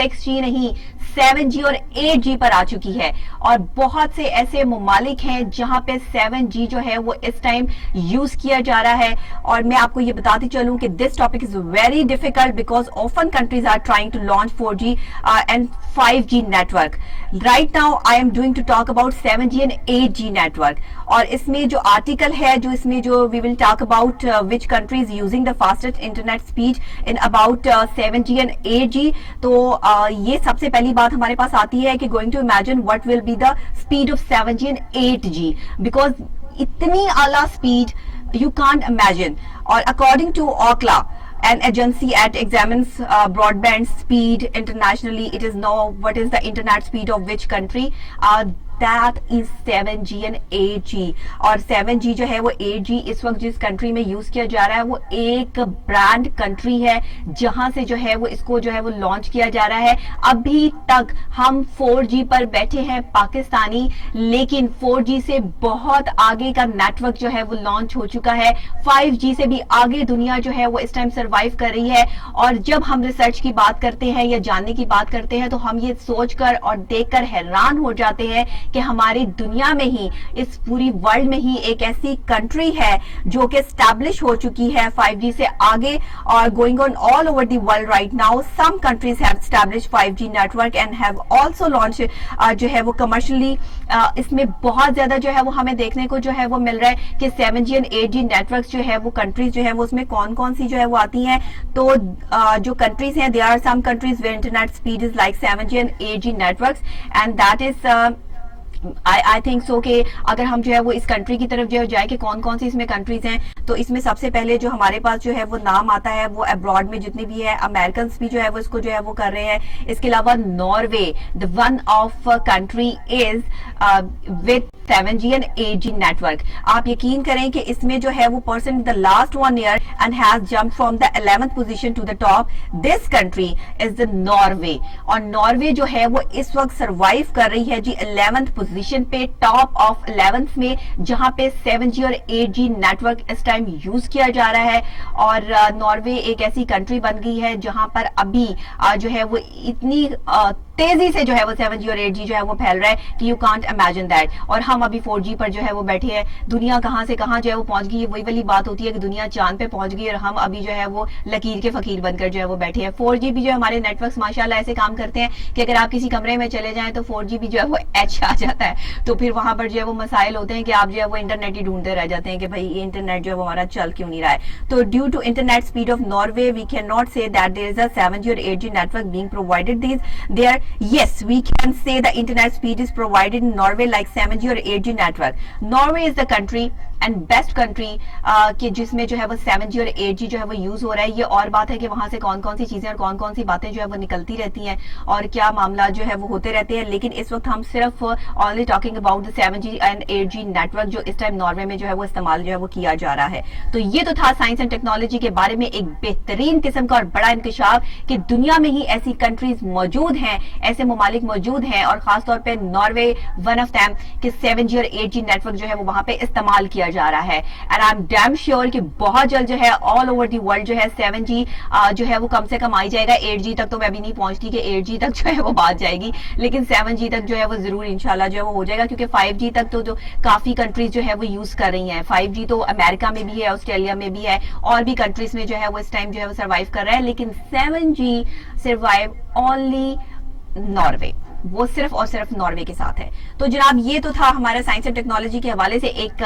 6G नहीं 7G और 8G पर आ चुकी है, और बहुत से ऐसे ममालिक हैं जहां पे 7G जो है वो इस टाइम यूज किया जा रहा है। और मैं आपको ये बताती चलूं कि this topic is very difficult because often countries are trying to launch 4G and 5G network. Right now I am doing to talk about 7G and 8G network, और इसमें जो आर्टिकल है जो इसमें जो we will talk about which countries using the fastest internet speed in about 7G and 8G। तो ये सबसे पहली बात हमारे पास आती है कि going to imagine what will be the speed of 7G and 8G, because इतनी आला speed you can't imagine. Or according to Ookla, an agency that examines broadband speed internationally, it is known what is the internet speed of which country. That is 7G and 8G. और 7G जो है वो 8G इस वक्त जिस country में use किया जा रहा है वो एक ब्रांड कंट्री है जहां से जो है वो इसको जो है वो लॉन्च किया जा रहा है। अभी तक हम 4G पर बैठे हैं पाकिस्तानी, लेकिन 4G से बहुत आगे का नेटवर्क जो है वो लॉन्च हो चुका है। 5G से भी आगे दुनिया जो है वो इस टाइम सर्वाइव कर रही है। और जब हम रिसर्च की बात करते हैं या जानने की बात करते हैं तो हम ये सोचकर और देखकर हैरान हो जाते हैं कि हमारी दुनिया में ही, इस पूरी वर्ल्ड में ही एक ऐसी कंट्री है जो कि एस्टैब्लिश हो चुकी है 5G से आगे, और going on all over the world right now some countries have established 5G network and have also launch जो है वो कमर्शियली। इसमें बहुत ज्यादा जो है वो हमें देखने को जो है वो मिल रहा है कि 7G एंड 8G नेटवर्क जो है वो कंट्रीज जो है वो उसमें कौन कौन सी जो है वो आती हैं। तो जो कंट्रीज हैं, there are some countries where internet speed is like 7G and 8G networks, and that is I think so कि अगर हम जो है वो इस कंट्री की तरफ जो है जाए कि कौन कौन सी इसमें कंट्रीज हैं, तो इसमें सबसे पहले जो हमारे पास जो है वो नाम आता है वो अब्रॉड में जितनी भी है, अमेरिकन भी जो है वो इसको जो है वो कर रहे हैं। इसके अलावा Norway, the one of country is with 7G and 8G network. आप यकीन करें कि इसमें जो है वो person the last 1 year and has jump from the 11th position to the top. This country is the Norway, और नॉर्वे जो है वो इस वक्त सरवाइव कर रही है जी 11th पोजीशन पे, टॉप ऑफ 11th में, जहां पे 7G और 8G नेटवर्क इस टाइम यूज किया जा रहा है। और नॉर्वे एक ऐसी कंट्री बन गई है जहां पर अभी जो है वो इतनी तेजी से जो है वो 7G और 8G जो है वो फैल रहा है कि यू कांट इमेजिन दैट। और हम अभी 4G पर जो है वो बैठे हैं। दुनिया कहां से कहां जो है वो पहुंच गई है, वही वाली बात होती है कि दुनिया चांद पे पहुंच गई और हम अभी जो है वो लकीर के फकीर बनकर जो है वो बैठे हैं। 4G भी जो हमारे नेटवर्क्स माशाल्लाह ऐसे काम करते हैं कि अगर आप किसी कमरे में चले जाएं तो 4G भी जो है वो एच आ जाता है, तो फिर वहां पर जो है वो मसाइल होते हैं कि आप जो है वो इंटरनेट ही ढूंढते रह जाते हैं कि भाई ये इंटरनेट जो है वो हमारा चल क्यों नहीं रहा है। तो due to internet speed of Norway we can not say that there is a 7G और 8G network being provided there. Yes, we can say the internet speed is provided in Norway like 7G or 8G network. Norway is the country and best country कि जिसमें जो है वो 7G और 8G जो है वो यूज हो रहा है। ये और बात है कि वहां से कौन कौन सी चीजें और कौन कौन सी बातें जो है वो निकलती रहती हैं और क्या मामला जो है वो होते रहते हैं, लेकिन इस वक्त हम सिर्फ only talking about the 7G and 8G network जो इस टाइम नॉर्वे में जो है वो इस्तेमाल जो है वो किया जा रहा है। तो ये तो था साइंस एंड टेक्नोलॉजी के बारे में एक बेहतरीन किस्म का और बड़ा इंकशाफ कि दुनिया में ही ऐसी कंट्रीज मौजूद हैं, ऐसे ममालिक मौजूद हैं, और खासतौर पर नॉर्वे वन ऑफ दैम कि 7G और 8G नेटवर्क जो है वो वहां पे इस्तेमाल किया जा रहा है। And I am damn sure कि बहुत जल्द जो है ऑल ओवर द वर्ल्ड जो है 7G जो है वो कम से कम आई जाएगा। 8G तक तो मैं भी नहीं पहुंचती कि 8G तक जो है वो बात जाएगी, लेकिन 7G तक जो है वो जरूर इंशाल्लाह जो है वो हो जाएगा, क्योंकि 5G तक तो जो काफी कंट्रीज जो है वो यूज कर रही हैं। 5G तो अमेरिका में भी है, ऑस्ट्रेलिया में भी है, और भी कंट्रीज में जो है वो इस टाइम जो है वो सर्वाइव कर रहा है, लेकिन 7G सर्वाइव ओनली नॉर्वे, वो सिर्फ और सिर्फ नॉर्वे के साथ है। तो जनाब ये तो था हमारा साइंस एंड टेक्नोलॉजी के हवाले से एक